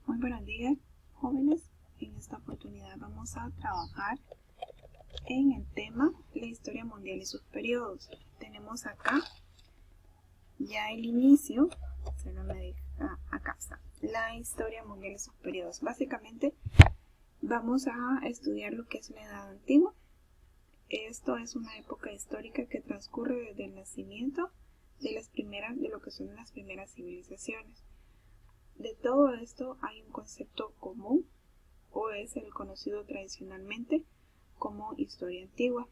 Muy buenos días, jóvenes. En esta oportunidad vamos a trabajar en el tema la historia mundial y sus periodos. Tenemos acá ya el inicio, acá está, la historia mundial y sus periodos. Básicamente vamos a estudiar lo que es la Edad Antigua. Esto es una época histórica que transcurre desde el nacimiento de lo que son las primeras civilizaciones. De todo esto hay un concepto común, o es el conocido tradicionalmente como historia antigua.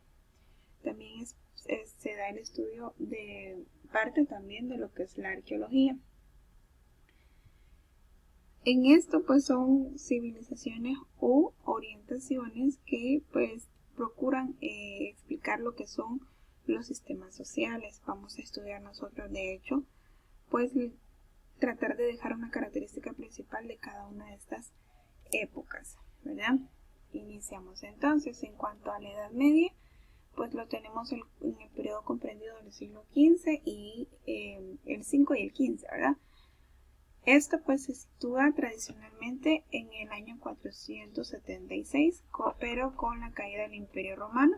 También se da el estudio de parte también de lo que es la arqueología. En esto pues son civilizaciones u orientaciones que pues procuran explicar lo que son los sistemas sociales. Vamos a estudiar nosotros de hecho pues tratar de dejar una característica principal de cada una de estas épocas, ¿verdad? Iniciamos entonces. En cuanto a la Edad Media, pues lo tenemos en el periodo comprendido del siglo XV y el 5 y el 15, ¿verdad? Esto pues se sitúa tradicionalmente en el año 476, pero con la caída del Imperio Romano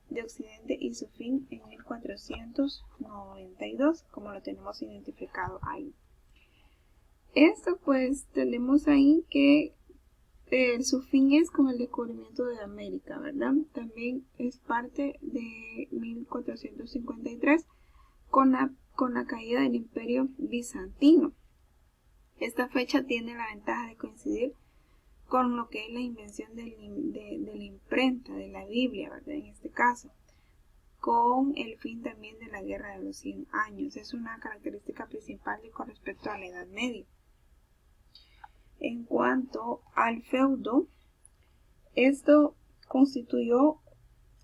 de Occidente y su fin en 1492, como lo tenemos identificado ahí. Esto pues tenemos ahí que su fin es con el descubrimiento de América, ¿verdad? También es parte de 1453 con la caída del Imperio Bizantino. Esta fecha tiene la ventaja de coincidir con lo que es la invención de la imprenta, de la Biblia, ¿verdad? En este caso, con el fin también de la Guerra de los 100 años. Es una característica principal con respecto a la Edad Media. En cuanto al feudo, esto constituyó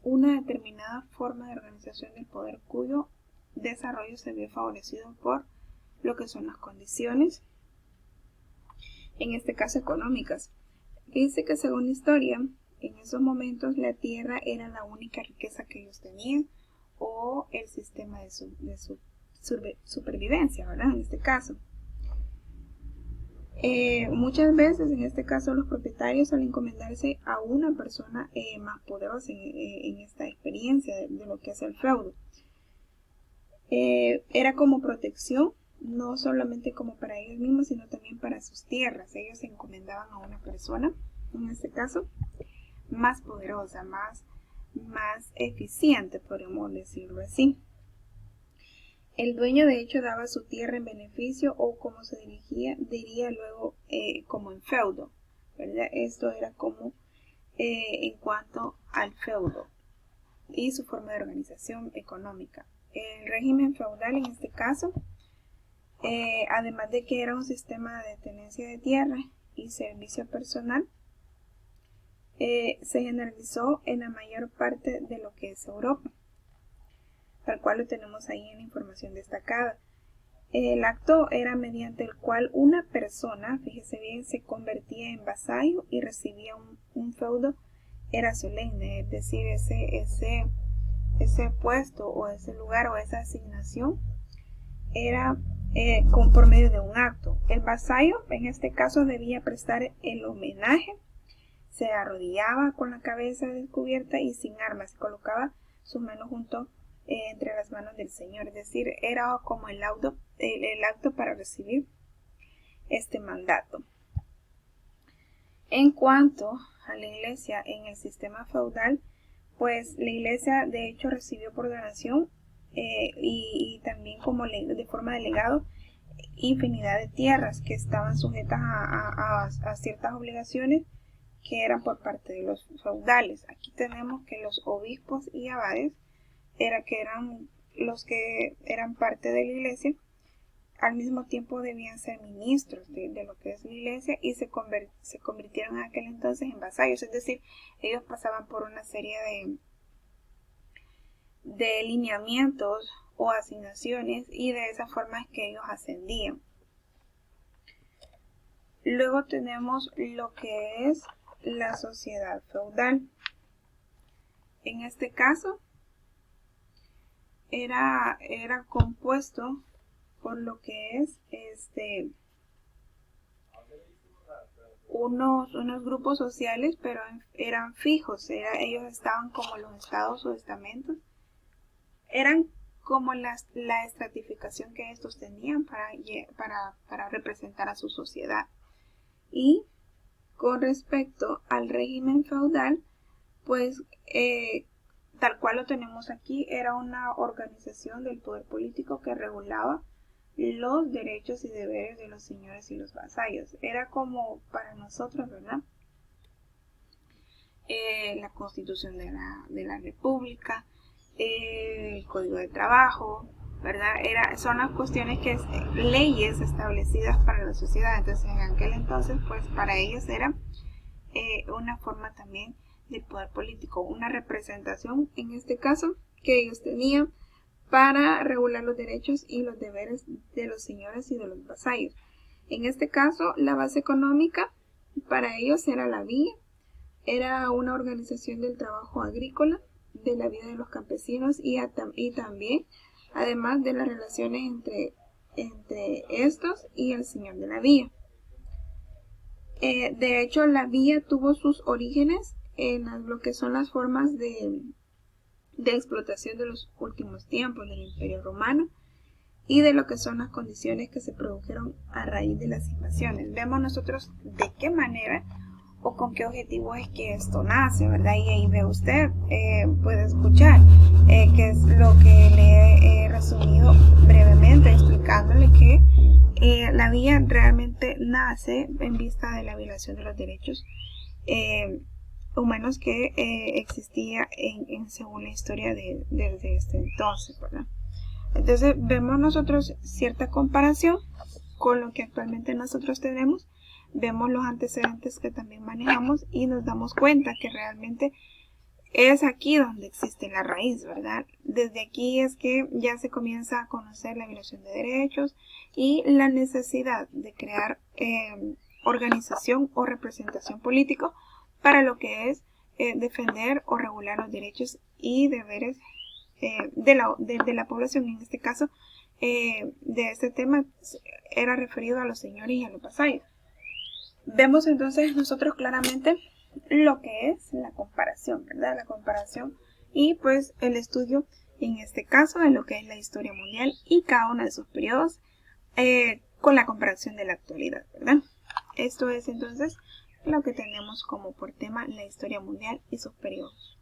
una determinada forma de organización del poder cuyo desarrollo se vio favorecido por lo que son las condiciones, en este caso económicas. Dice que según la historia, en esos momentos la tierra era la única riqueza que ellos tenían o el sistema de supervivencia, ¿verdad? En este caso. Muchas veces, en este caso, los propietarios al encomendarse a una persona más poderosa en esta experiencia de lo que es el feudo. Era como protección, no solamente como para ellos mismos, sino también para sus tierras. Ellos se encomendaban a una persona, en este caso, más poderosa, más eficiente, podemos decirlo así. El dueño de hecho daba su tierra en beneficio o como se diría luego como en feudo, ¿verdad? Esto era como en cuanto al feudo y su forma de organización económica. El régimen feudal en este caso, además de que era un sistema de tenencia de tierra y servicio personal, se generalizó en la mayor parte de lo que es Europa, tal cual lo tenemos ahí en la información destacada. El acto era mediante el cual una persona, fíjese bien, se convertía en vasallo y recibía un feudo, era solemne, es decir, ese puesto o ese lugar o esa asignación era por medio de un acto. El vasallo en este caso debía prestar el homenaje, se arrodillaba con la cabeza descubierta y sin armas, colocaba sus manos junto entre las manos del Señor, es decir, era como el acto para recibir este mandato. En cuanto a la iglesia en el sistema feudal, pues la iglesia de hecho recibió por donación y también como de forma de legado infinidad de tierras que estaban sujetas a ciertas obligaciones que eran por parte de los feudales. Aquí tenemos que los obispos y abades eran los que eran parte de la iglesia, al mismo tiempo debían ser ministros de lo que es la iglesia y se convirtieron en aquel entonces en vasallos, es decir, ellos pasaban por una serie de lineamientos o asignaciones y de esa forma es que ellos ascendían. Luego tenemos lo que es la sociedad feudal. En este caso era compuesto por lo que es unos grupos sociales, pero eran fijos, ellos estaban como los estados o estamentos, eran como la estratificación que estos tenían para representar a su sociedad. Y con respecto al régimen feudal, pues tal cual lo tenemos aquí, era una organización del poder político que regulaba los derechos y deberes de los señores y los vasallos. Era como para nosotros, ¿verdad? La Constitución de la República, el Código de Trabajo, ¿verdad? Son las cuestiones leyes establecidas para la sociedad. Entonces, en aquel entonces, pues para ellos era una forma también del poder político, una representación, en este caso, que ellos tenían para regular los derechos y los deberes de los señores y de los vasallos. En este caso, la base económica para ellos era la villa, era una organización del trabajo agrícola, de la vida de los campesinos y también, además de las relaciones entre estos y el señor de la villa. De hecho, la villa tuvo sus orígenes en lo que son las formas de explotación de los últimos tiempos del Imperio Romano y de lo que son las condiciones que se produjeron a raíz de las invasiones. Vemos nosotros de qué manera o con qué objetivo es que esto nace, ¿verdad? Y ahí ve usted, puede escuchar, que es lo que le he resumido brevemente, explicándole que la villa realmente nace en vista de la violación de los derechos humanos que existía según la historia desde este entonces, ¿verdad? Entonces vemos nosotros cierta comparación con lo que actualmente nosotros tenemos, vemos los antecedentes que también manejamos y nos damos cuenta que realmente es aquí donde existe la raíz, ¿verdad? Desde aquí es que ya se comienza a conocer la violación de derechos y la necesidad de crear organización o representación política para lo que es defender o regular los derechos y deberes de la población. En este caso, de este tema era referido a los señores y a los vasallos. Vemos entonces nosotros claramente lo que es la comparación, ¿verdad? La comparación y pues el estudio en este caso de lo que es la historia mundial y cada uno de sus periodos con la comparación de la actualidad, ¿verdad? Esto es entonces lo que tenemos como por tema la historia mundial y sus periodos.